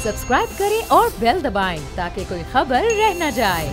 Subscribe करें और bell दबाएं ताकि कोई खबर रह न जाए।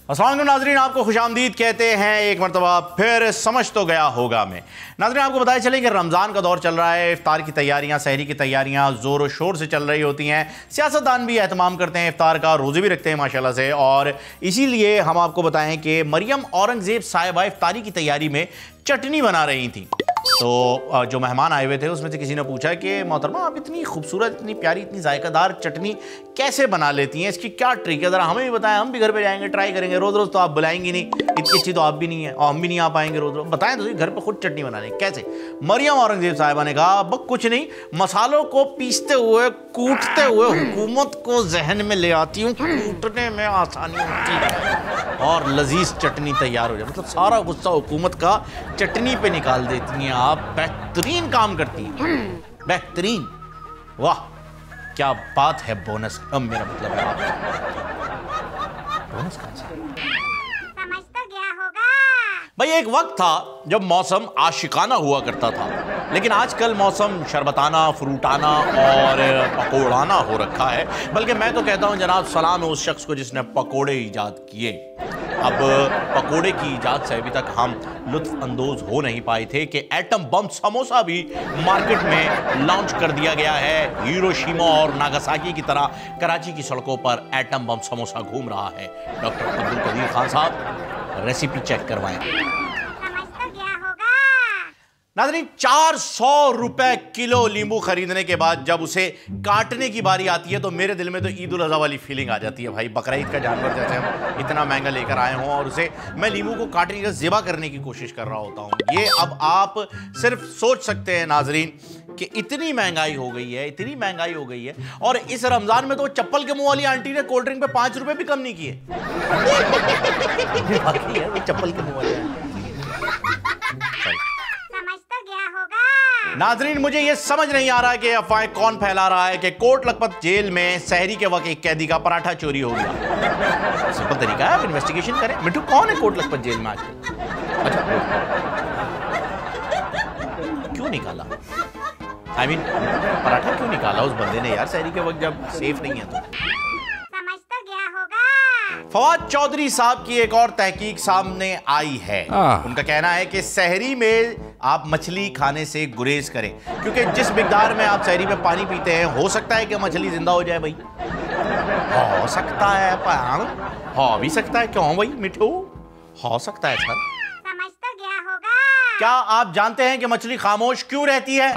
अस्सलाम वालेकुम नाज़रीन, आपको खुशामदीद कहते हैं एक मरतबा फिर समझ तो गया होगा में। नाज़रीन, आपको बताया चले कि रमज़ान का दौर चल रहा है। इफ्तार की तैयारियां, सहरी की तैयारियां ज़ोर और शोर से चल रही होती हैं। सियासतदान भी एहतमाम करते हैं इफ्तार का, रोज़े भी रखते हैं माशाल्लाह से। और इसीलिए हम आपको बताएं कि मरियम औरंगज़ेब साहिबा इफ्तारी की तैयारी में चटनी बना रही थी। तो जो मेहमान आए हुए थे उसमें से किसी ने पूछा कि मोहतरमा, आप इतनी खूबसूरत, इतनी प्यारी, इतनी जायकादार चटनी कैसे बना लेती हैं? इसकी क्या ट्रिक है, ज़रा हमें भी बताएं, हम भी घर पे जाएंगे, ट्राई करेंगे। रोज़ रोज़ तो आप बुलाएंगी नहीं, इतनी अच्छी तो आप भी नहीं है और हम भी नहीं आ पाएंगे रोज़ रोज़। बताएं तो घर पर खुद चटनी बनाने कैसे। मरियम औरंगज़ेब साहिबा ने कहा, बस कुछ नहीं, मसालों को पीसते हुए, कूटते हुए हुकूमत को जहन में ले आती हूँ, कूटने में आसानी होती है और लजीज चटनी तैयार हो जाए। मतलब सारा गुस्सा हुकूमत का चटनी पे निकाल देती हैं आप। बेहतरीन काम करती हैं, बेहतरीन। वाह क्या बात है। बोनस मेरा मतलब है आप बोनस कौन सा? समझ तो गया होगा भाई, एक वक्त था जब मौसम आशिकाना हुआ करता था, लेकिन आजकल मौसम शरबताना, फ्रूटाना और पकोड़ाना हो रखा है। बल्कि मैं तो कहता हूं जनाब सलाम है उस शख्स को जिसने पकोड़े ईजाद किए। अब पकोड़े की इजाद से अभी तक हम लुत्फ अंदोज हो नहीं पाए थे कि एटम बम समोसा भी मार्केट में लॉन्च कर दिया गया है। हिरोशिमा और नागासाकी की तरह कराची की सड़कों पर एटम बम समोसा घूम रहा है। डॉक्टर अब्दुल कदीर खान साहब, रेसिपी चेक करवाएं। समझ तो गया होगा नाज़रीन, 400 रुपए किलो नींबू खरीदने के बाद जब उसे काटने की बारी आती है तो मेरे दिल में तो ईद उल अज़हा वाली फीलिंग आ जाती है। भाई, बकरा ईद का जानवर जैसे हम इतना महंगा लेकर आए हों और उसे मैं नींबू को काटने का ज़िबा करने की कोशिश कर रहा होता हूँ। ये अब आप सिर्फ सोच सकते हैं नाज़रीन कि इतनी महंगाई हो गई है, इतनी महंगाई हो गई है। और इस रमज़ान में तो चप्पल के मुंह वाली आंटी ने कोल्ड ड्रिंक पे 5 रुपए भी कम नहीं किए। चप्पल के मुंह वाली नाजरीन, मुझे यह समझ नहीं आ रहा है कि अफवाहें कौन फैला रहा है कि कोट लखपत जेल में सहरी के वक्त एक कैदी का पराठा चोरी हो गया। सिंपल तरीका है, आप इन्वेस्टिगेशन करें। मिठू, कौन है कोट लखपत जेल में आज? अच्छा, क्यों निकाला? I mean, पराठा क्यों निकाला उस बंदे ने यार सहरी के वक्त जब सेफ नहीं है तो? समझ तो गया होगा फवाद चौधरी साहब की एक और तहकीक सामने आई है। उनका कहना है कि सहरी में आप मछली खाने से गुरेज करें, क्योंकि जिस मिकदार में आप सहरी में पानी पीते हैं हो सकता है कि मछली जिंदा हो जाए। भाई, हो सकता है, पर हो भी सकता है। क्यों भाई मिठू, हो सकता है सर। समझ तो गया होगा क्या आप जानते हैं कि मछली खामोश क्यों रहती है?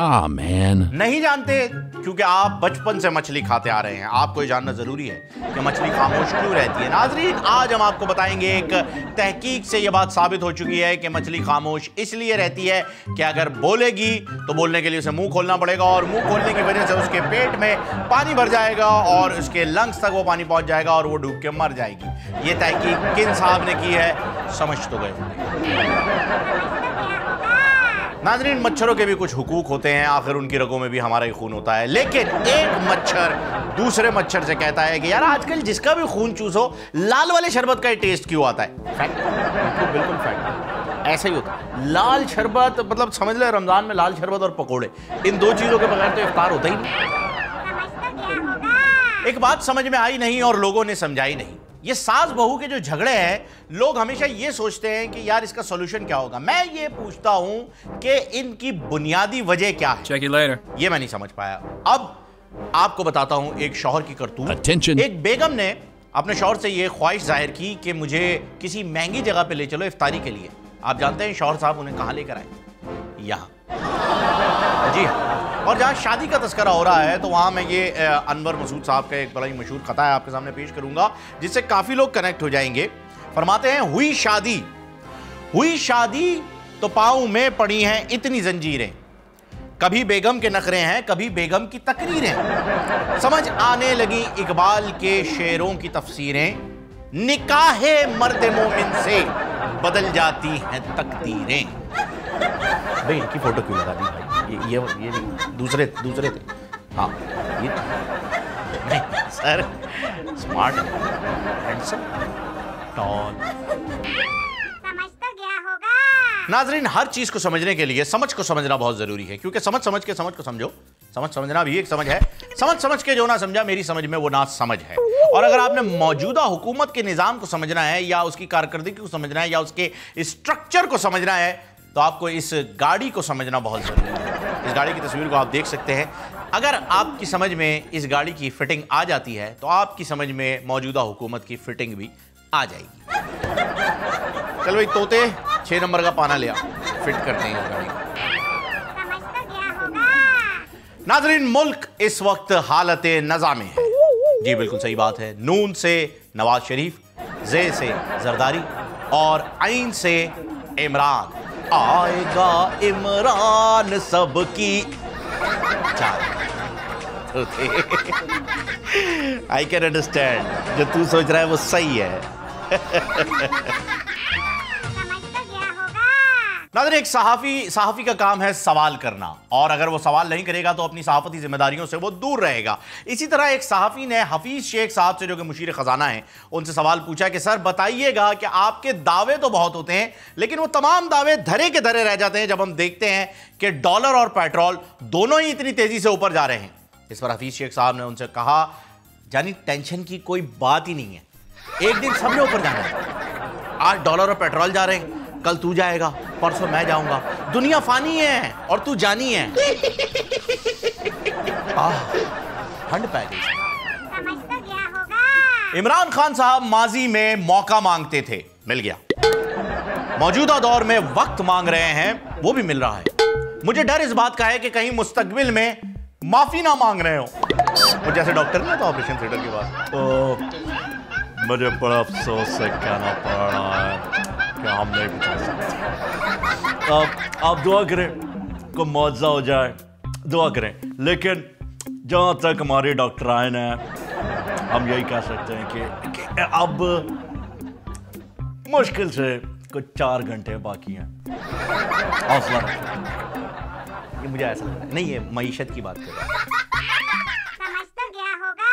नहीं जानते, क्योंकि आप बचपन से मछली खाते आ रहे हैं। आपको ये जानना जरूरी है कि मछली खामोश क्यों रहती है। नाजरीन, आज हम आपको बताएंगे एक तहकीक से यह बात साबित हो चुकी है कि मछली खामोश इसलिए रहती है कि अगर बोलेगी तो बोलने के लिए उसे मुंह खोलना पड़ेगा और मुंह खोलने की वजह से उसके पेट में पानी भर जाएगा और उसके लंग्स तक वो पानी पहुंच जाएगा और वो डूब के मर जाएगी। ये तहकीक किन साहब ने की है, समझ तो गए होंगे। नाज़रीन, मच्छरों के भी कुछ हुकूक होते हैं, आखिर उनकी रगों में भी हमारा ही खून होता है। लेकिन एक मच्छर दूसरे मच्छर से कहता है कि यार आजकल जिसका भी खून चूसो लाल वाले शरबत का ही टेस्ट क्यों आता है? फैक्ट, बिल्कुल फैक्ट, ऐसा ही होता है। लाल शरबत मतलब समझ ले, रमजान में लाल शरबत और पकोड़े, इन दो चीजों के बगैर तो इफ्तार होता ही नहीं। एक बात समझ में आई नहीं और लोगों ने समझाई नहीं। ये सास बहू के जो झगड़े हैं, लोग हमेशा ये सोचते हैं कि यार इसका सॉल्यूशन क्या होगा। मैं ये पूछता हूं कि इनकी बुनियादी वजह क्या है। ये मैं नहीं समझ पाया। अब आपको बताता हूं एक शौहर की करतूत। एक बेगम ने अपने शौहर से ये ख्वाहिश जाहिर की कि मुझे किसी महंगी जगह पे ले चलो इफ्तारी के लिए। आप जानते हैं शौहर साहब उन्हें कहां लेकर आए? यहाँ, जी हाँ। और जहाँ शादी का तस्करा हो रहा है तो वहाँ मैं ये अनवर मसूद साहब का एक बड़ा ही मशहूर खता है आपके सामने पेश करूंगा, जिससे काफ़ी लोग कनेक्ट हो जाएंगे। फरमाते हैं, हुई शादी तो पाँव में पड़ी हैं इतनी जंजीरें, कभी बेगम के नखरे हैं कभी बेगम की तकरीरें, समझ आने लगी इकबाल के शेरों की तफसीरें, निकाहे मर्द मोमिन से बदल जाती हैं तकदीरें। भाई इनकी फोटो क्यों लगा दी भाई? ये नहीं, दूसरे थे। हाँ, ये नहीं सर, स्मार्ट, हैंडसम, टॉल। समझ तो गया होगा नाजरीन, हर चीज को समझने के लिए समझ को समझना बहुत जरूरी है, क्योंकि समझ समझ के समझ को समझो। समझ समझना भी एक समझ है। समझ समझ के जो ना समझा, मेरी समझ में वो ना समझ है। और अगर आपने मौजूदा हुकूमत के निजाम को समझना है, या उसकी कारकर्दगी को समझना है, या उसके स्ट्रक्चर को समझना है, तो आपको इस गाड़ी को समझना बहुत जरूरी है। इस गाड़ी की तस्वीर को आप देख सकते हैं। अगर आपकी समझ में इस गाड़ी की फिटिंग आ जाती है, तो आपकी समझ में मौजूदा हुकूमत की फिटिंग भी आ जाएगी। चल भाई तोते, 6 नंबर का पाना लिया, फिट करते हैं इस गाड़ी को। समझ तो गया होगा। नाजरीन, मुल्क इस वक्त हालत नज़ा में है। जी बिल्कुल सही बात है। नून से नवाज शरीफ, जे से जरदारी और ऐन से इमरान। आएगा इमरान सबकी आई कैन अंडरस्टैंड, जो तू सोच रहा है वो सही है। समझ तो गया होगा। नाज़रीन, एक सहाफ़ी का काम है सवाल करना, और अगर वो सवाल नहीं करेगा तो अपनी सहाफ़ती जिम्मेदारियों से वो दूर रहेगा। इसी तरह एक सहाफ़ी ने हफीज़ शेख साहब से, जो कि मुशीर ख़जाना है, उनसे सवाल पूछा कि सर बताइएगा कि आपके दावे तो बहुत होते हैं, लेकिन वो तमाम दावे धरे के धरे रह जाते हैं जब हम देखते हैं कि डॉलर और पेट्रोल दोनों ही इतनी तेज़ी से ऊपर जा रहे हैं। इस पर हफीज़ शेख साहब ने उनसे कहा, जानी टेंशन की कोई बात ही नहीं है, एक दिन सबने ऊपर जाना है। आज डॉलर और पेट्रोल जा रहे हैं, कल तू जाएगा, परसों मैं जाऊंगा। दुनिया फानी है और तू जानी है। ठंड पै गई। समझ तो गया होगा। इमरान खान साहब माजी में मौका मांगते थे, मिल गया। मौजूदा दौर में वक्त मांग रहे हैं, वो भी मिल रहा है। मुझे डर इस बात का है कि कहीं मुस्तकबिल में माफी ना मांग रहे हो। वो जैसे डॉक्टर नहीं था ऑपरेशन थिएटर के बाद, तो मुझे बड़ा अफसोस से कहना पड़ रहा है कि हम नहीं बता सकते। आप दुआ करें को मुआवजा हो जाए, दुआ करें। लेकिन जहाँ तक हमारी डॉक्टर आए हैं, हम यही कह सकते हैं कि अब मुश्किल से कुछ 4 घंटे बाकी हैं। हौसला रखें। ये मुझे ऐसा लग रहा है, नहीं ये मईशत की बात कर रहा है। समझ तो गया होगा।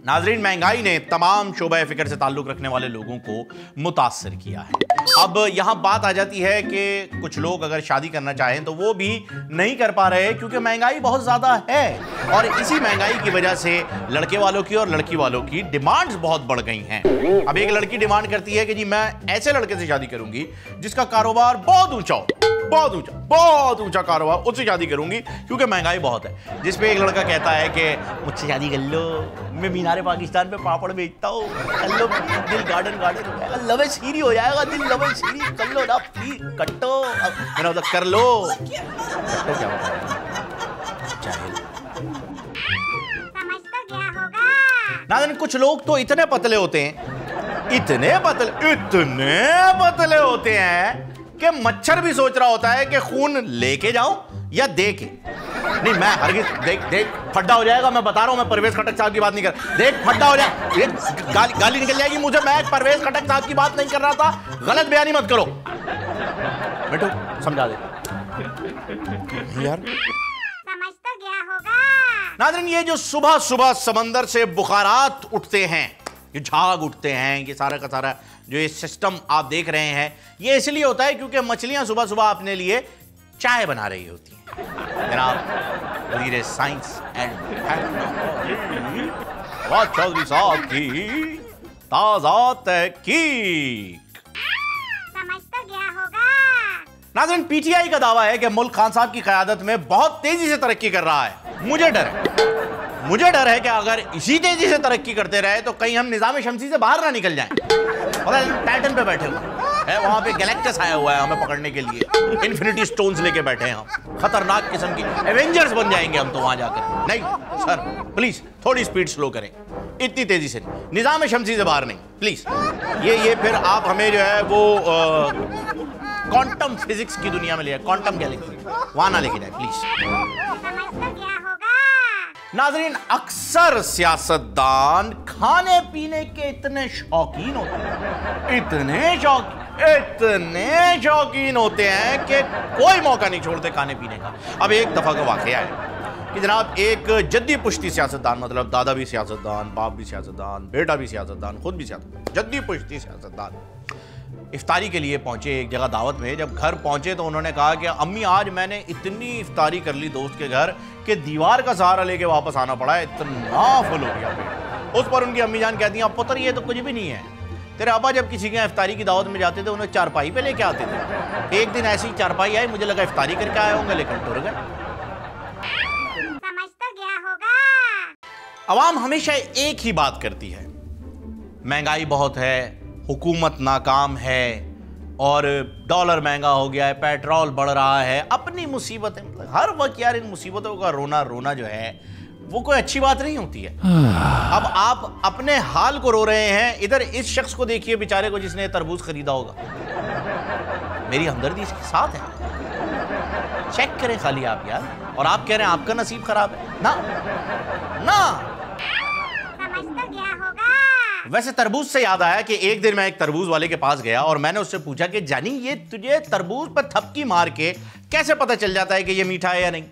नाजरीन, महंगाई ने तमाम शोबा फिक्र से ताल्लुक रखने वाले लोगों को मुतासर किया है। अब यहां बात आ जाती है कि कुछ लोग अगर शादी करना चाहें तो वो भी नहीं कर पा रहे, क्योंकि महंगाई बहुत ज्यादा है। और इसी महंगाई की वजह से लड़के वालों की और लड़की वालों की डिमांड्स बहुत बढ़ गई हैं। अब एक लड़की डिमांड करती है कि जी मैं ऐसे लड़के से शादी करूंगी जिसका कारोबार बहुत ऊंचा हो, बहुत ऊंचा कारोबार, उससे शादी करूंगी क्योंकि महंगाई बहुत है। जिसपे एक लड़का कहता है कि मुझसे शादी कर लो, मैं मीनारे पाकिस्तान पे पापड़ बेचता हूँ, कर लो, दिल गार्डन हो जाएगा, लवे सीरी हो जाएगा, दिल लवे सीरी कर लो ना प्लीज, कट्टो। मैंने मतलब कर लो, कट्टो क्या होता है? जाहिल। समझ तो गया होगा। नाज़रीन, कुछ लोग तो इतने पतले होते हैं, इतने पतले होते हैं कि मच्छर भी सोच रहा होता है कि खून लेके जाऊं या दे के। नहीं, मैं हरगिज देख फड्डा हो जाएगा, मैं बता रहा हूं। मैं परवेज खटक साहब की बात नहीं कर, देख फड्डा हो जाए, गाली निकल जाएगी मुझे। मैं परवेज खटक साहब की बात नहीं कर रहा था, गलत बयानी मत करो। बेटू समझा दे यार। समझ तो गया होगा। नाज़रीन, ये जो सुबह सुबह समंदर से बुखारात उठते हैं, ये झाग उठते हैं, ये सारा का सारा जो ये सिस्टम आप देख रहे हैं, ये इसलिए होता है क्योंकि मछलियां सुबह सुबह अपने लिए चाय बना रही होती हैं। जनाब वज़ीर science and technology Fawad Chaudhry साहब की ताज़ा तहकीक। समझ तो गया होगा। नाज़रीन, पीटीआई का दावा है कि मुल्क खान साहब की क़यादत में बहुत तेजी से तरक्की कर रहा है। मुझे डर है कि अगर इसी तेजी से तरक्की करते रहे तो कहीं हम निज़ाम शमसी से बाहर ना निकल जाएं। टाइटन पे बैठे हुए हैं, वहां पे गैलेक्टस आया हुआ है हमें पकड़ने के लिए, इन्फिनिटी स्टोन्स लेके बैठे हैं हम, खतरनाक किस्म की एवेंजर्स बन जाएंगे हम तो वहां जाकर। नहीं सर, प्लीज थोड़ी स्पीड स्लो करें, इतनी तेजी से निज़ाम शमसी से बाहर नहीं प्लीज। ये फिर आप हमें जो है वो क्वांटम फिजिक्स की दुनिया में ले जाए, क्वांटम गैलेक्सी वहां ना लेके जाए प्लीज। समझ तो गया होगा। नाजरीन, अक्सर सियासतदान खाने पीने के इतने शौकीन होते हैं, इतने शौकीन होते हैं कि कोई मौका नहीं छोड़ते खाने पीने का। अब एक दफा का वाकया है कि जनाब एक जद्दी पुश्ती सियासतदान, मतलब दादा भी सियासतदान, बाप भी सियासतदान, बेटा भी सियासतदान, खुद भी सियासतदान, जद्दी पुश्ती सियासतदान, इफ्तारी के लिए पहुंचे एक जगह दावत में। जब घर पहुंचे तो उन्होंने कहा कि अम्मी आज मैंने इतनी इफ्तारी कर ली दोस्त के घर कि दीवार का सहारा लेके वापस आना पड़ा, इतना फुल हो गया पेट। उस पर उनकी अम्मी जान कहती हैं अब पुत्र ये तो कुछ भी नहीं है, तेरे अब्बा जब किसी के इफ्तारी की दावत में जाते थे उन्हें चारपाई पे लेके आते थे। एक दिन ऐसी चारपाई आई, मुझे लगा इफ्तारी करके आए होंगे लेकिन टुर गए। समझ तो गया होगा। अवाम हमेशा एक ही बात करती है, महंगाई बहुत है, हुकूमत नाकाम है और डॉलर महंगा हो गया है, पेट्रोल बढ़ रहा है, अपनी मुसीबतें। मतलब हर वक्त यार इन मुसीबतों का रोना रोना जो है वो कोई अच्छी बात नहीं होती है। अब आप अपने हाल को रो रहे हैं, इधर इस शख्स को देखिए बेचारे को जिसने तरबूज खरीदा होगा, मेरी हमदर्दी इसके साथ है। चेक करें खाली आप यार, और आप कह रहे हैं आपका नसीब खराब है ना ना। समझ तो गया होगा। वैसे तरबूज से याद आया कि एक दिन मैं एक तरबूज वाले के पास गया और मैंने उससे पूछा कि जानी ये तुझे तरबूज पर थपकी मार के कैसे पता चल जाता है कि ये मीठा है या नहीं।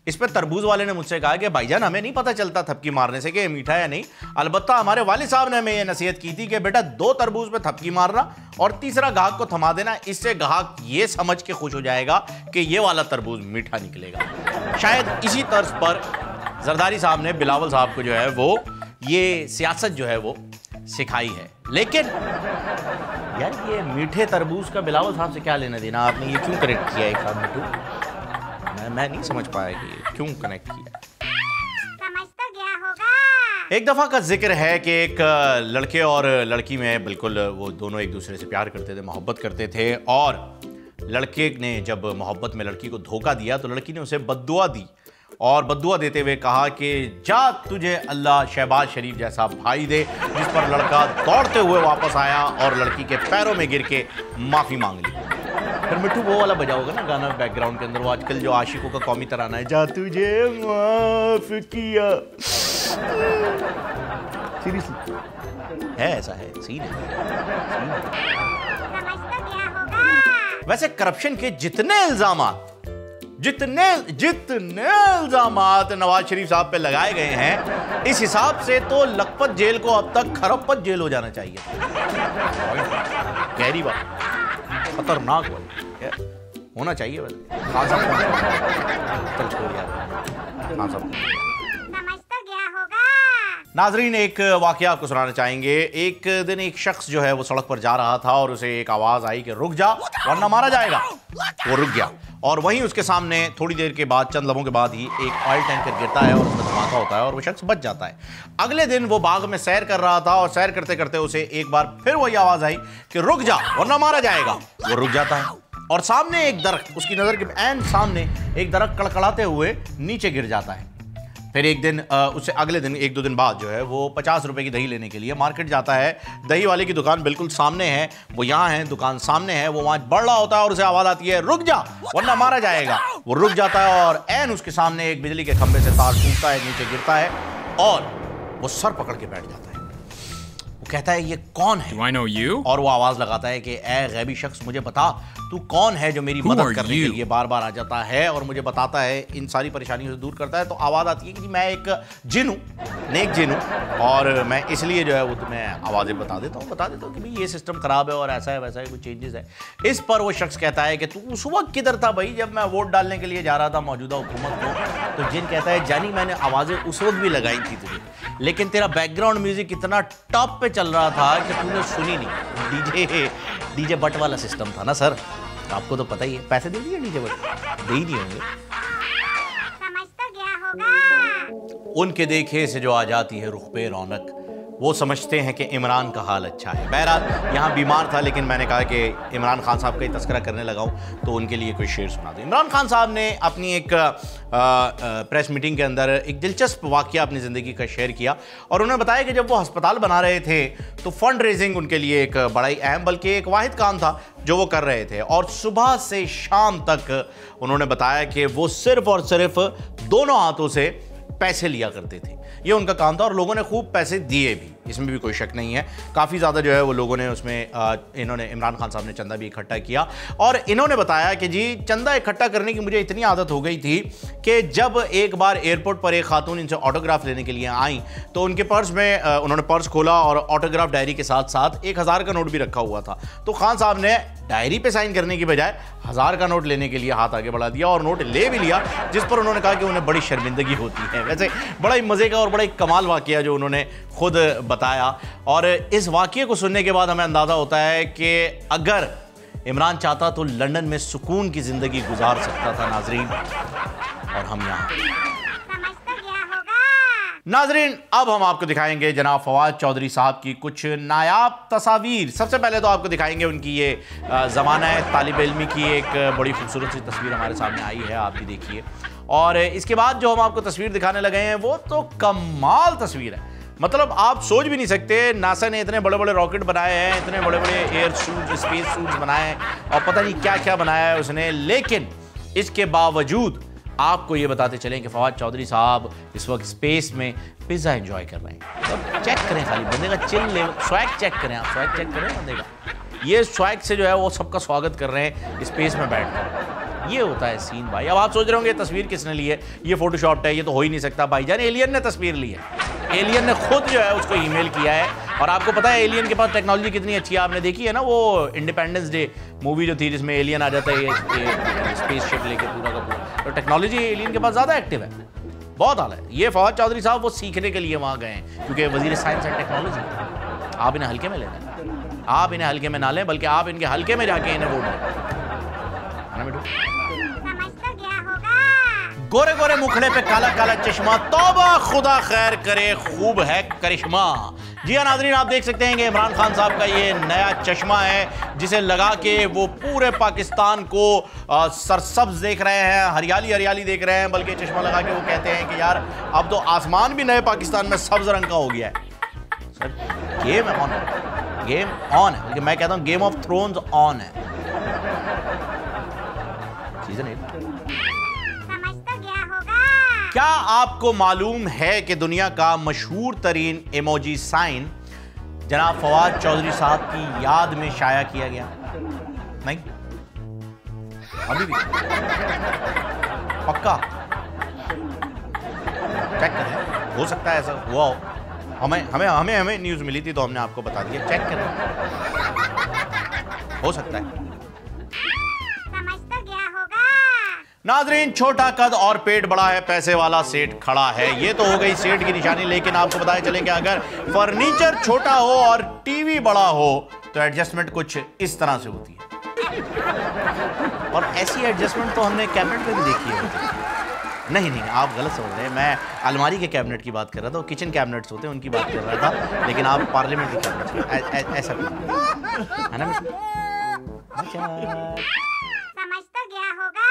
इस पर तरबूज वाले ने मुझसे कहा कि भाईजान हमें नहीं पता चलता थपकी मारने से कि ये मीठा है या नहीं, अलबत्ता हमारे वालिद साहब ने हमें ये नसीहत की थी कि बेटा 2 तरबूज पे थपकी मारना और तीसरा गाहक को थमा देना, इससे गाहक ये समझ के खुश हो जाएगा कि ये वाला तरबूज मीठा निकलेगा। शायद इसी तर्ज पर जरदारी साहब ने बिलावल साहब को जो है वो ये सियासत जो है वो सिखाई है। लेकिन यार ये मीठे तरबूज का बिलावल साहब से क्या लेना देना, आपने ये क्यों कनेक्ट किया एक साथ मिठू? मैं नहीं समझ पाया कि क्यों कनेक्ट किया। समझ तो गया होगा। एक दफा का जिक्र है कि एक लड़के और लड़की में बिल्कुल वो दोनों एक दूसरे से प्यार करते थे, मोहब्बत करते थे, और लड़के ने जब मोहब्बत में लड़की को धोखा दिया तो लड़की ने उसे बद्दुआ दी और बद्दुआ देते हुए कहा कि जा तुझे अल्लाह शहबाज शरीफ जैसा भाई दे, जिस पर लड़का दौड़ते हुए वापस आया और लड़की के पैरों में गिर के माफी मांग ली। फिर मिट्टू वो वाला बजा होगा ना गाना बैकग्राउंड के अंदर, वो आजकल जो आशिकों का कौमी तराना है, जा तुझे माफ किया। सीरियसली है, ऐसा है, सीन है। समझ तो गया होगा। वैसे करप्शन के जितने इल्जामात नवाज शरीफ साहब पे लगाए गए हैं, इस हिसाब से तो लखपत जेल को अब तक खरबपत जेल हो जाना चाहिए। गहरी बात, खतरनाक होना चाहिए। वैसे खान साहब चल छोड़ यार, खान साहब। समझ तो गया होगा। नाजरीन एक वाकया आपको सुनाना चाहेंगे। एक दिन एक शख्स जो है वो सड़क पर जा रहा था और उसे एक आवाज आई कि रुक जा वरना मारा जाएगा। वो रुक गया और वहीं उसके सामने थोड़ी देर के बाद, चंद लम्हों के बाद ही एक ऑयल टैंकर गिरता है और उसमें धमाका होता है और वो शख्स बच जाता है। अगले दिन वो बाग में सैर कर रहा था और सैर करते करते उसे एक बार फिर वही आवाज आई कि रुक जा वरना मारा जाएगा। वो रुक जाता है और सामने एक दरख्त, उसकी नजर के ऐन सामने एक दरख्त कड़कड़ाते हुए नीचे गिर जाता है। फिर एक दिन उससे अगले दिन 1-2 दिन बाद जो है वो 50 रुपए की दही लेने के लिए मार्केट जाता है। दही वाले की दुकान बिल्कुल सामने है, वो यहाँ है, दुकान सामने है, वो वहाँ बढ़ रहा होता है और उसे आवाज़ आती है रुक जा वरना मारा जाएगा। वो रुक जाता है और ऐन उसके सामने एक बिजली के खंभे से तार टूटता है, नीचे गिरता है और वो सर पकड़ के बैठ जाता है। वो कहता है ये कौन है? Do I know you? और वो आवाज़ लगाता है कि ए गैबी शख्स मुझे बता तू कौन है जो मेरी मदद करने के लिए बार बार आ जाता है और मुझे बताता है, इन सारी परेशानियों से दूर करता है। तो आवाज़ आती है कि मैं एक जिन हूँ, नेक जिन हूँ और मैं इसलिए जो है वो तुम्हें आवाज़ें बता देता हूँ कि भाई ये सिस्टम ख़राब है और ऐसा है वैसा है, कुछ चेंजेस है। इस पर वो शख्स कहता है कि तू उस वक्त किधर था भाई जब मैं वोट डालने के लिए जा रहा था मौजूदा हुकूमत को? तो जिन कहता है जानी मैंने आवाज़ें उस वक्त भी लगाई थी तुझे, लेकिन तेरा बैकग्राउंड म्यूजिक इतना टॉप पे चल रहा था कि तूने सुनी नहीं। डीजे बट वाला सिस्टम था ना सर, आपको तो पता ही है। पैसे दे दिए डीजे बट? दे ही नहीं होंगे। समझ तो गया होगा। उनके देखे से जो आ जाती है रुख पे रौनक, वो समझते हैं कि इमरान का हाल अच्छा है। बहरहाल यहाँ बीमार था लेकिन मैंने कहा कि इमरान खान साहब का ही तस्करा करने लगा हूँ तो उनके लिए कोई शेर सुना दो। इमरान खान साहब ने अपनी एक प्रेस मीटिंग के अंदर एक दिलचस्प वाकया अपनी ज़िंदगी का शेयर किया और उन्होंने बताया कि जब वो अस्पताल बना रहे थे तो फंड रेजिंग उनके लिए एक बड़ा ही अहम बल्कि एक वाहिद काम था जो वो कर रहे थे और सुबह से शाम तक उन्होंने बताया कि वो सिर्फ और सिर्फ दोनों हाथों से पैसे लिया करते थे। ये उनका काम था और लोगों ने खूब पैसे दिए भी, इसमें भी कोई शक नहीं है। काफ़ी ज़्यादा जो है वो लोगों ने उसमें इन्होंने इमरान खान साहब ने चंदा भी इकट्ठा किया और इन्होंने बताया कि जी चंदा इकट्ठा करने की मुझे इतनी आदत हो गई थी कि जब एक बार एयरपोर्ट पर एक खातून इनसे ऑटोग्राफ लेने के लिए आई तो उनके पर्स में उन्होंने पर्स खोला और ऑटोग्राफ डायरी के साथ साथ 1000 का नोट भी रखा हुआ था। तो खान साहब ने डायरी पे साइन करने की बजाय 1000 का नोट लेने के लिए हाथ आगे बढ़ा दिया और नोट ले भी लिया, जिस पर उन्होंने कहा कि उन्हें बड़ी शर्मिंदगी होती है। वैसे बड़ा ही मज़े का और बड़ा ही कमाल वाक़या जो उन्होंने खुद बताया और इस वाक़ये को सुनने के बाद हमें अंदाज़ा होता है कि अगर इमरान चाहता तो लंदन में सुकून की ज़िंदगी गुजार सकता था नाजरीन, और हम यहाँ। समझ तो गया होगा। नाजरीन अब हम आपको दिखाएंगे जनाब फवाद चौधरी साहब की कुछ नायाब तस्वीर। सबसे पहले तो आपको दिखाएंगे उनकी ये ज़माना तालिब इल्मी की एक बड़ी खूबसूरत सी तस्वीर हमारे सामने आई है, आप भी देखिए। और इसके बाद जो हम आपको तस्वीर दिखाने लगे हैं वो तो कमाल तस्वीर है, मतलब आप सोच भी नहीं सकते। नासा ने इतने बड़े बड़े रॉकेट बनाए हैं, इतने बड़े बड़े एयर सूट स्पेस सूट्स बनाए हैं और पता नहीं क्या क्या बनाया है उसने, लेकिन इसके बावजूद आपको ये बताते चलें कि फवाद चौधरी साहब इस वक्त स्पेस में पिज़्ज़ा एंजॉय कर रहे हैं। तो चेक करें खाली बंदे का चिल लेवल, स्वैग चेक करें, आप स्वैग चेक करें बंदे का। ये स्वैग से जो है वो सबका स्वागत कर रहे हैं स्पेस में बैठकर। ये होता है सीन भाई। अब आप सोच रहे होंगे तस्वीर किसने ली है, ये फोटोशॉप है, ये तो हो ही नहीं सकता। भाईजान एलियन ने तस्वीर ली है, एलियन ने खुद जो है उसको ईमेल किया है। और आपको पता है एलियन के पास टेक्नोलॉजी कितनी अच्छी है, आपने देखी है ना वो इंडिपेंडेंस डे मूवी जो थी जिसमें एलियन आ जाता है ये स्पेस शिप लेके पूरा का पूरा। तो टेक्नोलॉजी एलियन के पास ज़्यादा एक्टिव है, बहुत आला है। ये फवाद चौधरी साहब वो सीखने के लिए वहाँ गए हैं क्योंकि वजीर साइंस एंड टेक्नोलॉजी। आप इन्हें हल्के में ले लें, आप इन्हें हल्के में ना लें, बल्कि आप इनके हल्के में जाके इन्हें वोट दें। समझ तो गया होगा। गोरे गोरे मुखड़े पे काला काला चश्मा, तौबा खुदा खैर करे, खूब है करिश्मा। जी हाँ नाजरीन, आप देख सकते हैं कि इमरान खान साहब का ये नया चश्मा है जिसे लगा के वो पूरे पाकिस्तान को सरसब्ज देख रहे हैं, हरियाली हरियाली देख रहे हैं। बल्कि चश्मा लगा के वो कहते हैं कि यार अब तो आसमान भी नए पाकिस्तान में सब्ज रंग का हो गया है। सर गेम ऑन है, गेम ऑन है, मैं कहता हूँ गेम ऑफ थ्रोन्स ऑन है। सीजन 8। समझ तो गया होगा। क्या आपको मालूम है कि दुनिया का मशहूर तरीन इमोजी साइन जनाब फवाद चौधरी साहब की याद में शाया किया गया? नहीं, अभी भी पक्का चेक करें, हो सकता है ऐसा हुआ हो। हमें न्यूज मिली थी तो हमने आपको बता दिया, चेक करें, हो सकता है। समझ तो गया होगा। नाजरीन छोटा कद और पेट बड़ा है, पैसे वाला सेठ खड़ा है। ये तो हो गई सेठ की निशानी, लेकिन आपको बताया चले कि अगर फर्नीचर छोटा हो और टीवी बड़ा हो तो एडजस्टमेंट कुछ इस तरह से होती है। और ऐसी एडजस्टमेंट तो हमने कैबिनेट में भी देखी है। नहीं, आप गलत समझ रहे हैं, मैं अलमारी के कैबिनेट की बात कर रहा था, किचन कैबिनेट्स होते हैं उनकी बात कर रहा था, लेकिन आप पार्लियामेंट के कैबिनेट ऐसा है ना। समझ तो गया होगा।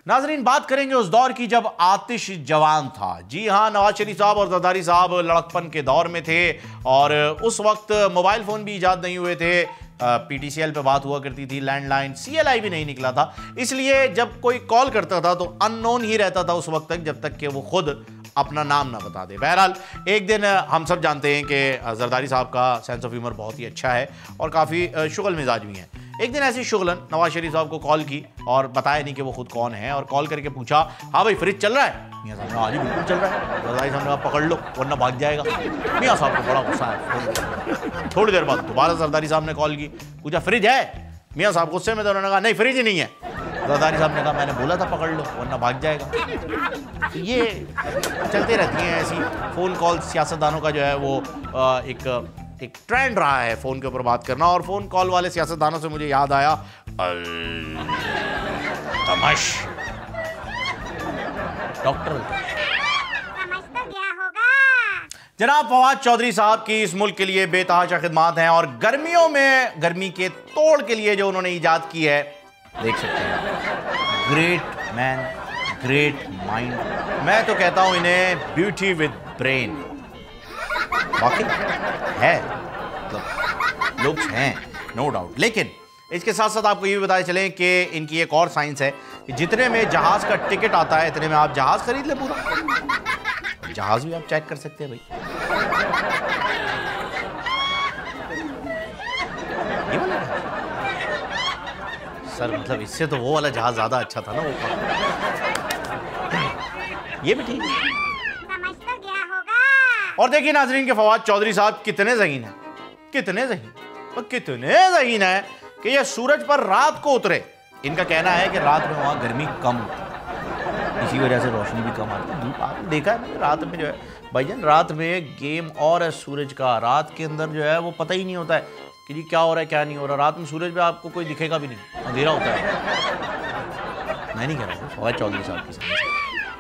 नाजरीन बात करेंगे उस दौर की जब आतिश जवान था। जी हाँ, नवाज शरीफ साहब और जरदारी साहब लड़कपन के दौर में थे और उस वक्त मोबाइल फ़ोन भी ईजाद नहीं हुए थे। PTCL पे बात हुआ करती थी, लैंडलाइन, CLI भी नहीं निकला था। इसलिए जब कोई कॉल करता था तो अननोन ही रहता था उस वक्त तक, जब तक कि वो खुद अपना नाम ना बता दे। बहरहाल एक दिन हम सब जानते हैं कि जरदारी साहब का सेंस ऑफ ह्यूमर बहुत ही अच्छा है और काफ़ी शुगल मिजाज भी हैं। एक दिन ऐसी शुगलन नवाज शरीफ साहब को कॉल की और बताया नहीं कि वो खुद कौन है, और कॉल करके पूछा, हाँ भाई फ्रिज चल रहा है? मियाँ साहब ने हाँ जी बिल्कुल चल रहा है। जरदारी साहब ने कहा पकड़ लो वरना भाग जाएगा। मियाँ साहब को बड़ा गुस्सा है। थोड़ी देर बाद दोबारा जरदारी साहब ने कॉल की, पूछा फ्रिज है? मियाँ साहब गुस्से में तो उन्होंने कहा नहीं फ्रिज ही नहीं है। जरदारी साहब ने कहा मैंने बोला था पकड़ लो वरना भाग जाएगा। तो ये चलते रहती हैं ऐसी फ़ोन कॉल। सियासतदानों का जो है वो एक ट्रेंड रहा है फ़ोन के ऊपर बात करना। और फ़ोन कॉल वाले सियासतदानों से मुझे याद आया तमश डॉक्टर। समझ तो गया होगा। जनाब फवाद चौधरी साहब की इस मुल्क के लिए बेतहाशा खिदमात हैं और गर्मियों में गर्मी के तोड़ के लिए जो उन्होंने ईजाद की है, देख सकते हैं। Great man, great mind. मैं तो कहता हूं इन्हें ब्यूटी विद ब्रेन। बाकी है मतलब लुक्स हैं नो डाउट, लेकिन इसके साथ साथ आपको ये भी बताया चलें कि इनकी एक और साइंस है कि जितने में जहाज का टिकट आता है इतने में आप जहाज खरीद लें पूरा। जहाज भी आप चेक कर सकते हैं भाई। ये वाला सर, मतलब इससे तो वो वाला जहाज ज्यादा अच्छा था ना वो। ये भी ठीक है। समझ तो गया होगा। और देखिए नाजरीन के फवाद चौधरी साहब कितने ज़हीन हैं, कितने ज़हीन और कितने ज़हीन है कि ये सूरज पर रात को उतरे। इनका कहना है कि रात में वहाँ गर्मी कम होती है, इसी वजह से रोशनी भी कम आती है। धूप आपने देखा है ना, रात में जो है भाईजान, रात में गेम और है सूरज का। रात के अंदर जो है वो पता ही नहीं होता है कि जी क्या हो रहा है क्या नहीं हो रहा। रात में सूरज पे आपको कोई दिखेगा भी नहीं, अंधेरा होता है। मैं नहीं कह रहा हूँ, फवाद चौधरी साहब की समझ।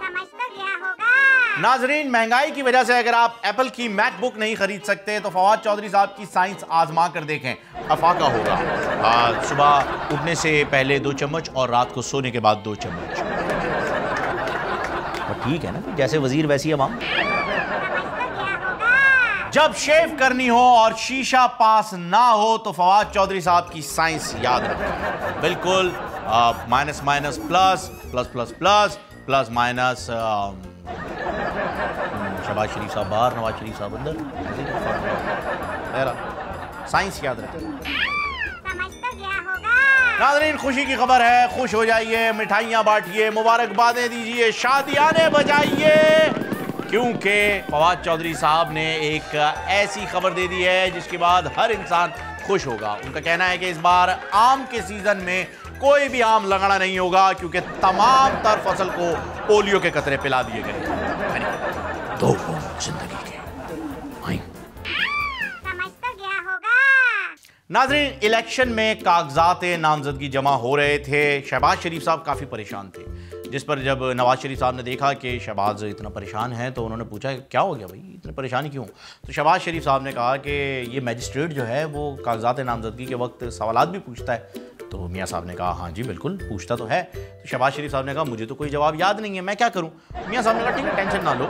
समझ तो गया होगा। नाजरीन महंगाई की वजह से अगर आप एप्पल की मैकबुक नहीं खरीद सकते तो फवाद चौधरी साहब की साइंस आजमा कर देखें, अफाका होगा। सुबह उठने से पहले 2 चम्मच और रात को सोने के बाद 2 चम्मच। और ठीक है ना, जैसे वजीर वैसी अवाम। जब शेव करनी हो और शीशा पास ना हो तो फवाद चौधरी साहब की साइंस याद रखें। बिल्कुल minus minus plus, plus plus plus, plus minus. Shehbaz Sharif साहब बाहर, नवाज शरीफ साहब अंदर। साइंस याद रखें। समझ तो गया होगा। नाज़रीन खुशी की खबर है, खुश हो जाइए, मिठाइयाँ बांटिए, मुबारकबादें दीजिए, शादियाने बजाइए, क्योंकि फवाद चौधरी साहब ने एक ऐसी खबर दे दी है जिसके बाद हर इंसान खुश होगा। उनका कहना है कि इस बार आम के सीजन में कोई भी आम लगड़ा नहीं होगा क्योंकि तमाम तर फसल को पोलियो के कतरे पिला दिए गए। 2 जिंदगी के आई। समझ तो गया होगा। नाजरीन इलेक्शन में कागजात नामजदगी जमा हो रहे थे। शहबाज शरीफ साहब काफ़ी परेशान थे, जिस पर जब नवाज शरीफ साहब ने देखा कि शहबाज इतना परेशान है तो उन्होंने पूछा क्या हो गया भाई, इतनी परेशानी क्यों। तो शहबाज शरीफ साहब ने कहा कि ये मैजिस्ट्रेट जो है वो कागजात नामजदगी के वक्त सवालात भी पूछता है। तो मियाँ साहब ने कहा हाँ जी बिल्कुल पूछता तो है। तो शहबाज शरीफ साहब ने कहा मुझे तो कोई जवाब याद नहीं है, मैं क्या करूँ। मियाँ साहब ने कहा ठीक है टेंशन ना लो,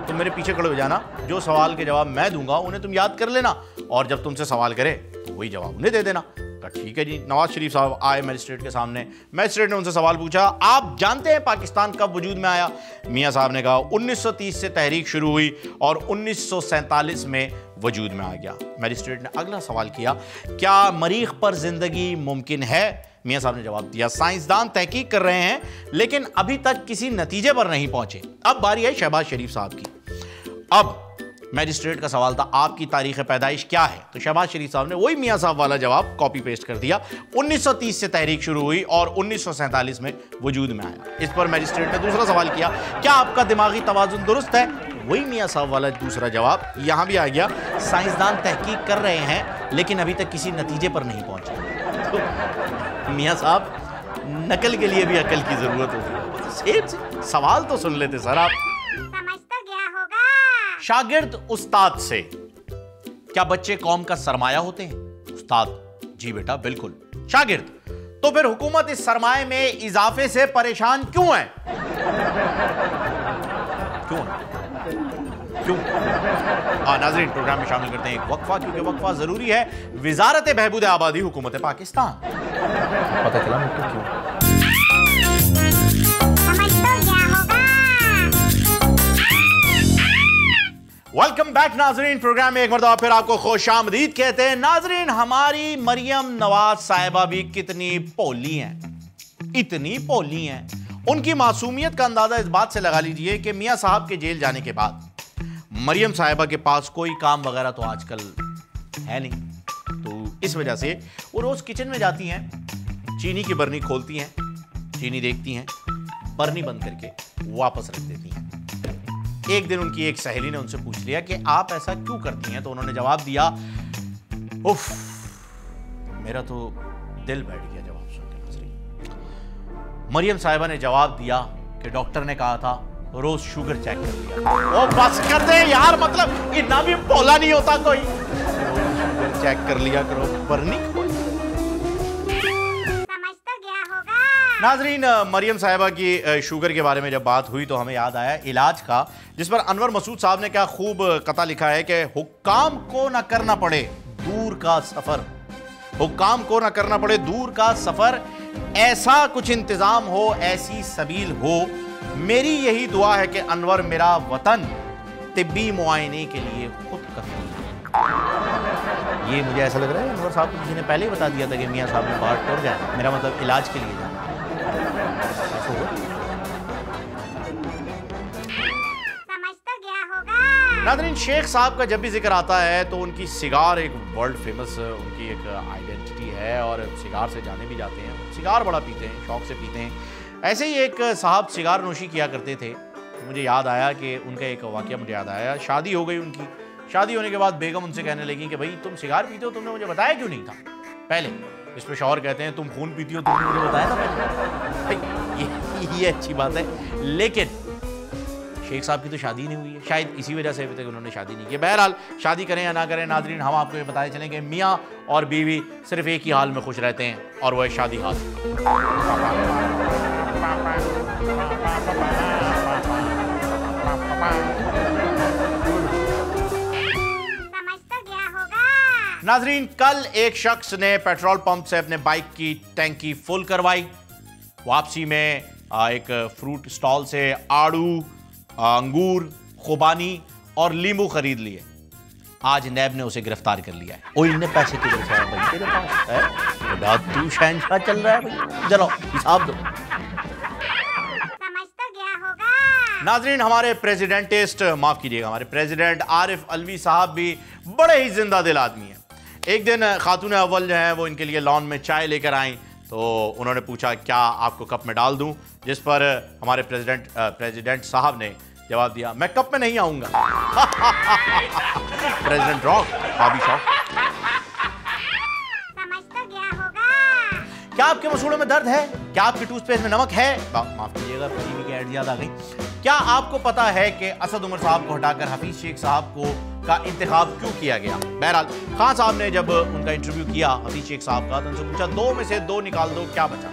तुम मेरे पीछे खड़े हो जाना, जो सवाल के जवाब मैं दूंगा उन्हें तुम याद कर लेना, और जब तुमसे सवाल करे तो वही जवाब उन्हें दे देना। कहा ठीक है जी। नवाज शरीफ साहब आए मैजिस्ट्रेट के सामने, मैजिस्ट्रेट ने उनसे सवाल पूछा आप जानते हैं पाकिस्तान कब वजूद में आया। मियाँ साहब ने कहा 1930 से तहरीक शुरू हुई और 1947 में वजूद में आ गया। मैजिस्ट्रेट ने अगला सवाल किया क्या मरीख पर जिंदगी मुमकिन है। मियाँ साहब ने जवाब दिया साइंसदान तहकीक कर रहे हैं लेकिन अभी तक किसी नतीजे पर नहीं पहुंचे। अब बारी है शहबाज शरीफ साहब की। अब मैजिस्ट्रेट का सवाल था आपकी तारीख पैदाइश क्या है। तो शहबाज शरीफ साहब ने वही मियाँ साहब वाला जवाब कॉपी पेस्ट कर दिया, 1930 से तहरीक शुरू हुई और 1947 में वजूद में आया। इस पर मैजिस्ट्रेट ने दूसरा सवाल किया क्या आपका दिमागी तवाजुन दुरुस्त है। वही मियाँ साहब वाला दूसरा जवाब यहाँ भी आ गया, साइंसदान तहकीक कर रहे हैं लेकिन अभी तक किसी नतीजे पर नहीं पहुंचे। तो मियाँ साहब नकल के लिए भी अकल की जरूरत होती है, सवाल तो सुन लेते सर आप। समझ तो गया होगा। शागिर्द उस्ताद से क्या बच्चे कौम का सरमाया होते हैं। उस्ताद जी बेटा बिल्कुल। शागिर्द तो फिर हुकूमत इस सरमाए में इजाफे से परेशान क्यों है। क्यों क्यों। नाजरीन प्रोग्राम में शामिल करते हैं एक वक्फा, क्योंकि वक्फा जरूरी है। वजारत बहबूद आबादी हुकूमत पाकिस्तान। पता चला मुझको क्यों। समझ तो गया होगा। वेलकम बैक नाजरीन, प्रोग्राम में एक मरतबा फिर आपको खुशामदीद कहते हैं। नाजरीन हमारी मरियम नवाज साहिबा भी कितनी पोली हैं, इतनी पोली हैं। उनकी मासूमियत का अंदाजा इस बात से लगा लीजिए कि मियाँ साहब के जेल जाने के बाद मरियम साहिबा के पास कोई काम वगैरह तो आजकल है नहीं, तो इस वजह से वो रोज किचन में जाती हैं, चीनी की बर्नी खोलती हैं, चीनी देखती हैं, बर्नी बंद करके वापस रख देती हैं। एक दिन उनकी एक सहेली ने उनसे पूछ लिया कि आप ऐसा क्यों करती हैं। तो उन्होंने जवाब दिया उफ, मेरा तो दिल बैठ गया जवाब सुन के। नजरीन मरियम साहिबा ने जवाब दिया कि डॉक्टर ने कहा था रोज शुगर चेक कर लिया। ओ बस कर दे यार, मतलब इतना भी पोला नहीं होता कोई। शुगर चेक कर लिया करो, बर्नी खोल। समझ तो गया होगा। नाजरीन मरियम साहिबा की शुगर के बारे में जब बात हुई तो हमें याद आया इलाज का, जिस पर अनवर मसूद साहब ने क्या खूब कथा लिखा है कि हुक्काम को ना करना पड़े दूर का सफर, हुक्काम को ना करना पड़े दूर का सफर, ऐसा कुछ इंतजाम हो, ऐसी सबील हो। मेरी यही दुआ है कि अनवर मेरा वतन तिब्बी मुआयने के लिए खुद करती है। ये मुझे ऐसा लग रहा है अनवर साहब को किसी ने पहले ही बता दिया था कि मियाँ साहब ने बाहर टुर जाए, मेरा मतलब इलाज के लिए जाए। समझ तो गया होगा। नाज़रीन, शेख साहब का जब भी जिक्र आता है तो उनकी सिगार एक वर्ल्ड फेमस उनकी एक आइडेंटिटी है और सिगार से जाने भी जाते हैं। सिगार बड़ा पीते हैं, शौक से पीते हैं। ऐसे ही एक साहब सिगार नोशी किया करते थे। मुझे याद आया कि उनका एक वाक़या मुझे याद आया। शादी हो गई उनकी। शादी होने के बाद बेगम उनसे कहने लगी कि भाई तुम सिगार पीते हो, तुमने मुझे बताया क्यों नहीं था पहले। इस पर शौहर कहते हैं तुम खून पीती हो, तुमने मुझे बताया था पहले। भाई ये अच्छी बात है, लेकिन शेख साहब की तो शादी नहीं हुई है। शायद इसी वजह से अभी तक उन्होंने शादी नहीं की। बहरहाल शादी करें या ना करें नाजरीन, हम आपको ये बताते चलें कि मियाँ और बीवी सिर्फ एक ही हाल में खुश रहते हैं और वह है शादी हाल। समझ तो गया होगा। नाजरीन, कल एक शख्स ने पेट्रोल पंप से अपने बाइक की टैंकी फुल करवाई। वापसी में एक फ्रूट स्टॉल से आड़ू, अंगूर, खुबानी और लींबू खरीद लिए। आज नैब ने उसे गिरफ्तार कर लिया है। ओए इतने पैसे किधर से आए भाई तेरे पास है? बड़ा तू शहंशाह चल रहा है भाई, जरा हिसाब दो। समझ तो गया होगा। नाजरीन, हमारे प्रेसिडेंटिस्ट, माफ कीजिएगा, हमारे प्रेसिडेंट आरिफ अलवी साहब भी बड़े ही जिंदा दिल आदमी हैं। एक दिन खातून अव्वल जो है वो इनके लिए लॉन में चाय लेकर आई तो उन्होंने पूछा क्या आपको कप में डाल दूं, जिस पर हमारे प्रेसिडेंट साहब ने जवाब दिया मैं कप में नहीं आऊंगा। President rock, Bobby shock. समझ तो गया होगा। क्या आपके मसूड़ों में दर्द है? क्या आपके टूथपेस्ट में नमक है? माफ कीजिएगा, टीवी की एड याद आ गई। क्या आपको पता है कि असद उमर साहब को हटाकर हफीज शेख साहब को का इंतखाब क्यों किया गया? बहरहाल खान साहब ने जब उनका इंटरव्यू किया हफीज शेख साहब का तो उनसे पूछा 2 में से 2 निकाल दो, क्या बचा?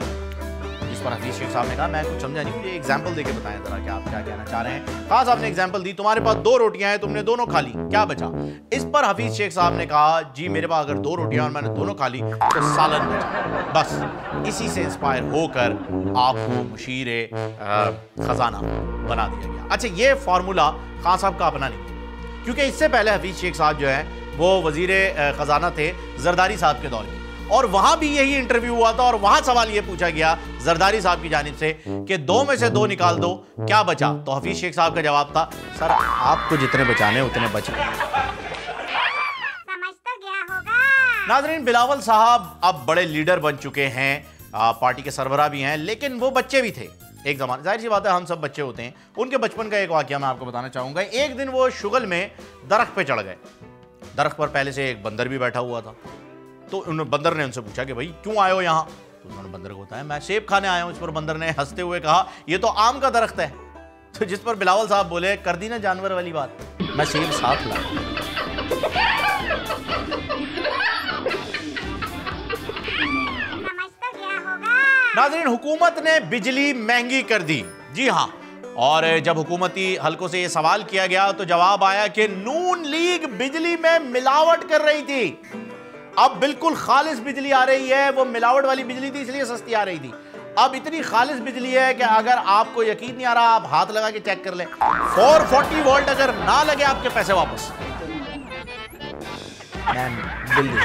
जिस पर हफीज शेख साहब ने कहा मैं कुछ समझा नहीं, मुझे एग्जाम्पल देके बताएं जरा कि आप क्या कहना चाह रहे हैं। खान साहब ने एग्जाम्पल दी, तुम्हारे पास 2 रोटियां हैं, तुमने दोनों खा ली, क्या बचा? इस पर हफीज शेख साहब ने कहा जी मेरे पास अगर 2 रोटियां और मैंने दोनों खा ली तो सालन बचा। बस इसी से इंस्पायर होकर आपको मुशीर खजाना बना दिया गया। अच्छा, ये फार्मूला खान साहब का अपना नहीं, क्योंकि इससे पहले हफीज शेख साहब जो है वो वजीर खजाना थे जरदारी साहब के दौर में, और वहां भी यही इंटरव्यू हुआ था और वहां सवाल ये पूछा गया जरदारी साहब की जानिब से कि 2 में से 2 निकाल दो, क्या बचा? तो हफीज शेख साहब का जवाब था सर आपको जितने बचाने उतने बच गए। समझ तो गया होगा। नाजरीन, बिलावल साहब अब बड़े लीडर बन चुके हैं, पार्टी के सरबराह भी हैं, लेकिन वो बच्चे भी थे एक जमाना। जाहिर सी बात है हम सब बच्चे होते हैं। उनके बचपन का एक वाकया मैं आपको बताना चाहूंगा। एक दिन वो शुगल में दरख्त पे चढ़ गए। दरख्त पर पहले से एक बंदर भी बैठा हुआ था। तो बंदर ने उनसे पूछा कि भाई क्यों आए हो यहाँ? तो उन्होंने बंदर को बताया मैं सेब खाने आया हूँ। इस पर बंदर ने हंसते हुए कहा ये तो आम का दरख्त है। तो जिस पर बिलावल साहब बोले कर दी ना जानवर वाली बात, मैं सेब साथ लाया। नाज़रीन, हुकूमत ने बिजली महंगी कर दी। जी हाँ, और जब हुकूमती हलकों से ये सवाल किया गया तो जवाब आया कि नून लीग बिजली में मिलावट कर रही थी। अब बिल्कुल खालिस बिजली आ रही है, वो मिलावट वाली बिजली थी इसलिए सस्ती आ रही थी। अब इतनी खालिस बिजली है कि अगर आपको यकीन नहीं आ रहा आप हाथ लगा के चेक कर लें, 440 वोल्ट अगर ना लगे आपके पैसे वापस। बिल दे,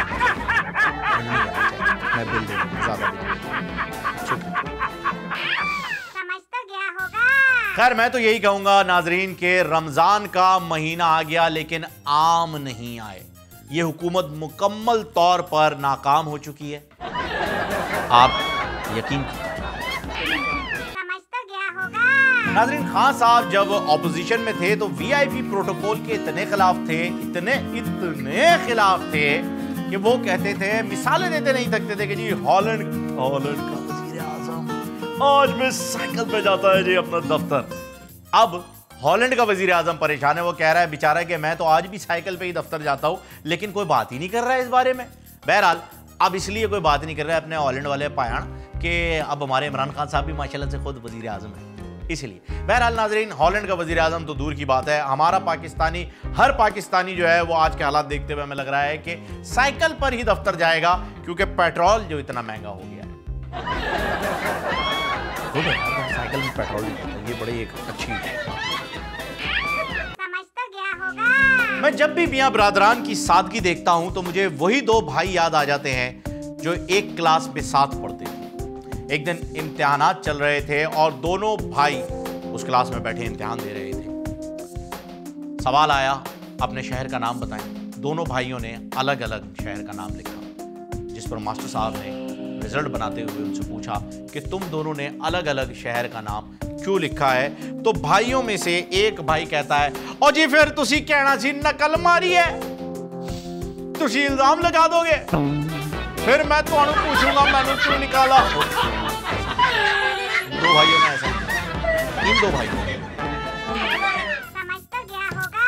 मैं बिल दे ज्यादा। समझ तो गया होगा। खैर मैं तो यही कहूंगा नाजरीन के रमजान का महीना आ गया लेकिन आम नहीं आए। ये हुकूमत मुकम्मल तौर पर नाकाम हो चुकी है, आप यकीन समझ तो गया होगा। नाजरीन, खान साहब जब ऑपोजिशन में थे तो वीआईपी प्रोटोकॉल के इतने खिलाफ थे, इतने खिलाफ थे कि वो कहते थे, मिसालें देते नहीं थकते थे कि जी हॉलैंड का वजीर आजम आज में साइकिल पे जाता है जी अपना दफ्तर। अब हॉलैंड का वजीर आजम परेशान है, वो कह रहा है बेचारा कि मैं तो आज भी साइकिल पे ही दफ्तर जाता हूं, लेकिन कोई बात ही नहीं कर रहा है इस बारे में। बहरहाल अब इसलिए कोई बात नहीं कर रहा है अपने हॉलैंड वाले पायाण कि अब हमारे इमरान खान साहब भी माशाल्लाह से खुद वजीर आजम है, इसलिए। बहरहाल नाजरीन, हॉलैंड का वजीर आजम तो दूर की बात है, हमारा पाकिस्तानी, हर पाकिस्तानी जो है वो आज के हालात देखते हुए हमें लग रहा है कि साइकिल पर ही दफ्तर जाएगा, क्योंकि पेट्रोल जो इतना महंगा हो गया है। साइकिल में पेट्रोल, ये बड़ी एक अच्छी समझ तो गया मैं जब भी मियां ब्रादरान की सादगी देखता हूं तो मुझे वही दो भाई याद आ जाते हैं जो एक क्लास में साथ पढ़ते थे। एक दिन इम्तिहानात चल रहे थे और दोनों भाई उस क्लास में बैठे इम्तिहान दे रहे थे। सवाल आया, अपने शहर का नाम बताएं। दोनों भाइयों ने अलग अलग शहर का नाम लिखा, जिस पर मास्टर साहब ने रिजल्ट बनाते हुए उनसे पूछा कि तुम दोनों ने अलग अलग शहर का नाम क्यों लिखा है। तो भाइयों में से एक भाई कहता है, और जी फिर तुसी कहना सी नकल मारी है, तुसी इल्जाम लगा दोगे, फिर मैं तुम्हें पूछूंगा मैंने क्यों निकाला। दो भाइयों ने ऐसा, इन दो भाइयों ने। समझ तो गया होगा।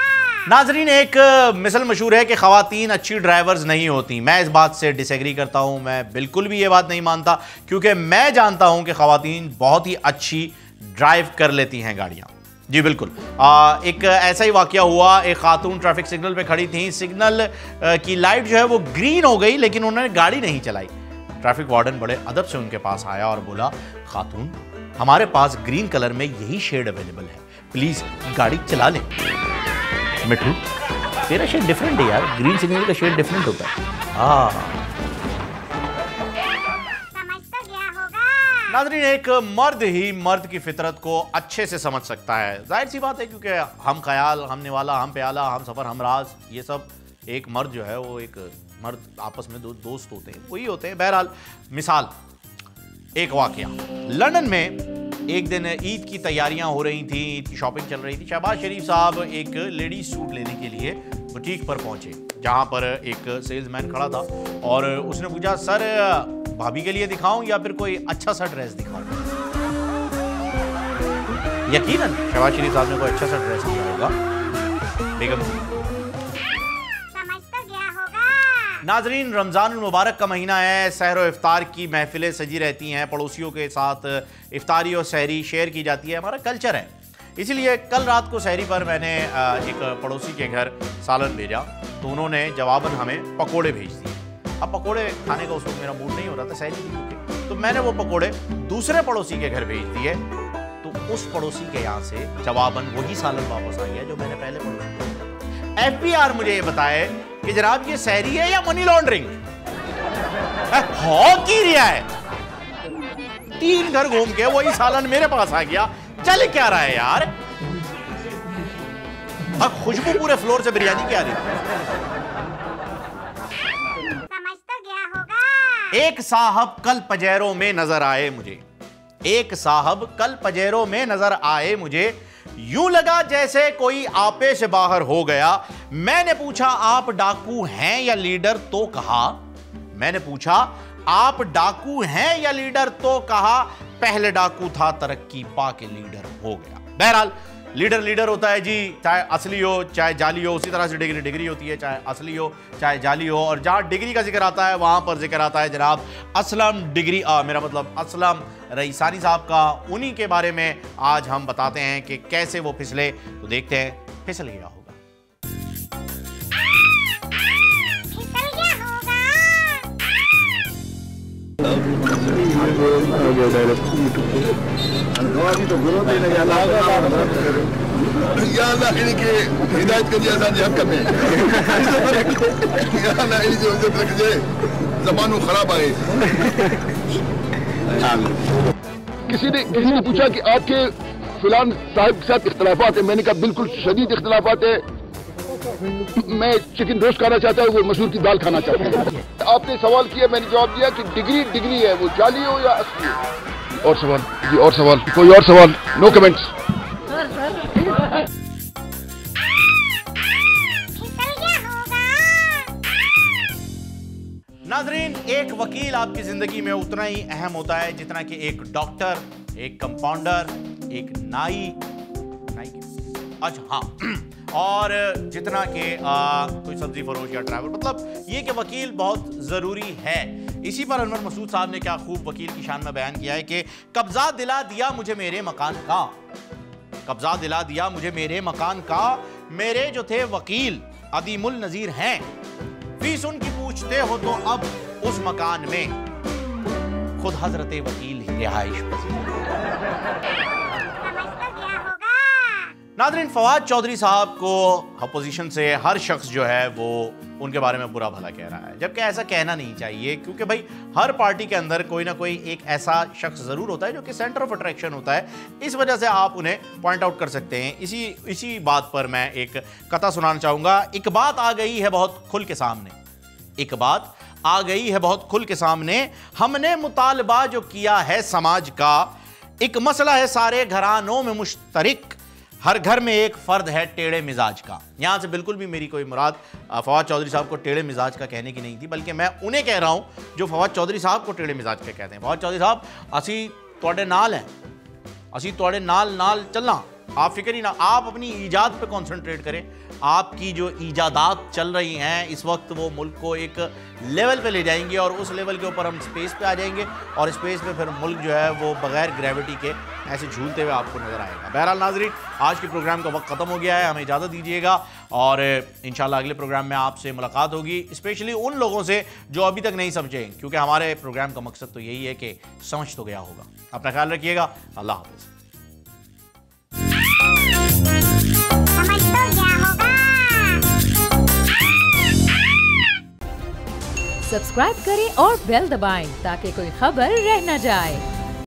नाजरीन, एक मिसल मशहूर है कि खवातीन अच्छी ड्राइवर्स नहीं होती। मैं इस बात से डिसएग्री करता हूं। मैं बिल्कुल भी ये बात नहीं मानता, क्योंकि मैं जानता हूं कि खवातीन बहुत ही अच्छी ड्राइव कर लेती हैं गाड़ियां। जी बिल्कुल। एक ऐसा ही वाकया हुआ, एक खातून ट्रैफिक सिग्नल पे खड़ी थी, सिग्नल की लाइट जो है वो ग्रीन हो गई, लेकिन उन्होंने गाड़ी नहीं चलाई। ट्रैफिक वार्डन बड़े अदब से उनके पास आया और बोला, खातून हमारे पास ग्रीन कलर में यही शेड अवेलेबल है, प्लीज गाड़ी चला लें। मिठू, तेरा शेड डिफरेंट है यार, ग्रीन सिग्नल का शेड डिफरेंट होता है। नाज़रीन, एक मर्द ही मर्द की फितरत को अच्छे से समझ सकता है। जाहिर सी बात है, क्योंकि हम ख्याल, हम निवाला, हम प्याला, हम सफ़र, हम राज, ये सब एक मर्द जो है वो एक मर्द आपस में दोस्त होते हैं, वही होते हैं। बहरहाल, मिसाल एक वाकया, लंदन में एक दिन ईद की तैयारियां हो रही थी, ईद की शॉपिंग चल रही थी। शहबाज शरीफ साहब एक लेडीज सूट लेने के लिए बुटीक पर पहुंचे, जहां पर एक सेल्समैन खड़ा था और उसने पूछा, सर भाभी के लिए दिखाऊं या फिर कोई अच्छा सा ड्रेस दिखाऊं। यकीनन शहबाज शरीफ साहब ने कोई अच्छा सा ड्रेस दिया होगा। बेगम नाजरीन, रमज़ान मुबारक का महीना है, सहर व इफ्तार की महफिलें सजी रहती हैं, पड़ोसियों के साथ इफ्तारी और सहरी शेयर की जाती है, हमारा कल्चर है। इसीलिए कल रात को सहरी पर मैंने एक पड़ोसी के घर सालन भेजा, तो उन्होंने जवाबन हमें पकोड़े भेज दिए। अब पकोड़े खाने का उस वक्त मेरा मूड नहीं हो रहा था, सहरी थी, तो मैंने वो पकोड़े दूसरे पड़ोसी के घर भेज दिए। तो उस पड़ोसी के यहाँ से जवाबन वही सालन वापस आ गया जो मैंने पहले पड़ोसी को भेजा। FBI मुझे ये बताए कि जनाब ये सहरी है या मनी लॉन्ड्रिंग हो की रिया है। 3 घर घूम के वही सालन मेरे पास आ गया, चल क्या रहा है यार। अब खुशबू पूरे फ्लोर से बिरयानी की आ रही है। समझ तो गया होगा। एक साहब कल पजेरों में नजर आए मुझे, एक साहब कल पजेरों में नजर आए मुझे, यूं लगा जैसे कोई आपे से बाहर हो गया। मैंने पूछा, आप डाकू हैं या लीडर? तो कहा, मैंने पूछा, आप डाकू हैं या लीडर? तो कहा, पहले डाकू था, तरक्की पाके लीडर हो गया। बहरहाल, लीडर लीडर होता है जी, चाहे असली हो चाहे जाली हो। उसी तरह से डिग्री डिग्री होती है, चाहे असली हो चाहे जाली हो। और जहां डिग्री का जिक्र आता है वहां पर जिक्र आता है जनाब असलम डिग्री, मेरा मतलब असलम रईसानी साहब का। उन्हीं के बारे में आज हम बताते हैं कि कैसे वो फिसले। तो देखते हैं, फिसल गया होगा। हिदायत करिए जबान खराब आए। किसी ने पूछा कि आपके फिलान साहब के साथ इख्तलाफात है। मैंने कहा बिल्कुल शदीद इख्तलाफात है, मैं चिकन रोस्ट खाना चाहता हूँ, वो मसूर की दाल खाना चाहता हूँ। आपने सवाल किया, मैंने जवाब दिया कि डिग्री डिग्री है, वो जाली हो या असली हो। और सवाल जी, और सवाल, कोई और सवाल? No comments. नाजरीन, एक वकील आपकी जिंदगी में उतना ही अहम होता है जितना कि एक डॉक्टर, एक कंपाउंडर, एक नाई अच्छा हाँ, और जितना कि कोई सब्जी फरोश या ड्राइवर। मतलब ये कि वकील बहुत ज़रूरी है। इसी पर अनवर मसूद साहब ने क्या खूब वकील की शान में बयान किया है कि कब्जा दिला दिया मुझे मेरे मकान का, कब्जा दिला दिया मुझे मेरे मकान का। मेरे जो थे वकील अदीमुल नज़ीर हैं, फीस उनकी पूछते हो तो अब उस मकान में खुद हजरत वकील ही रिहाइश पजीर। नाज़रीन, फवाद चौधरी साहब को अपोजिशन से हर शख्स जो है वो उनके बारे में बुरा भला कह रहा है, जबकि ऐसा कहना नहीं चाहिए, क्योंकि भाई हर पार्टी के अंदर कोई ना कोई एक ऐसा शख्स ज़रूर होता है जो कि सेंटर ऑफ अट्रैक्शन होता है। इस वजह से आप उन्हें पॉइंट आउट कर सकते हैं। इसी बात पर मैं एक कथा सुनाना चाहूँगा। एक बात आ गई है बहुत खुल के सामने, एक बात आ गई है बहुत खुल के सामने, हमने मुतालबा जो किया है समाज का, एक मसला है सारे घरानों में मुश्तरिक, हर घर में एक फर्द है टेढ़े मिजाज का। यहां से बिल्कुल भी मेरी कोई मुराद फवाद चौधरी साहब को टेढ़े मिजाज का कहने की नहीं थी, बल्कि मैं उन्हें कह रहा हूं जो फवाद चौधरी साहब को टेढ़े मिजाज का कहते हैं। फवाद चौधरी साहब, असी तुहाडे नाल हैं, असी तुहाडे नाल चलना, आप फिक्र ही ना, आप अपनी ईजाद पे कंसंट्रेट करें। आपकी जो ईजादात चल रही हैं इस वक्त वो मुल्क को एक लेवल पे ले जाएंगे और उस लेवल के ऊपर हम स्पेस पे आ जाएंगे और स्पेस पे फिर मुल्क जो है वो बगैर ग्रेविटी के ऐसे झूलते हुए आपको नज़र आएगा। बहरहाल नाज़रीन, आज के प्रोग्राम का वक्त ख़त्म हो गया है, हमें इजाज़त दीजिएगा और इंशाल्लाह अगले प्रोग्राम में आपसे मुलाकात होगी, स्पेशली उन लोगों से जो अभी तक नहीं समझे, क्योंकि हमारे प्रोग्राम का मकसद तो यही है कि समझ तो गया होगा। अपना ख्याल रखिएगा, अल्लाह हाफ़िज़। समझ तो गया होगा। सब्सक्राइब करें और बेल दबाएं ताकि कोई खबर रह न जाए।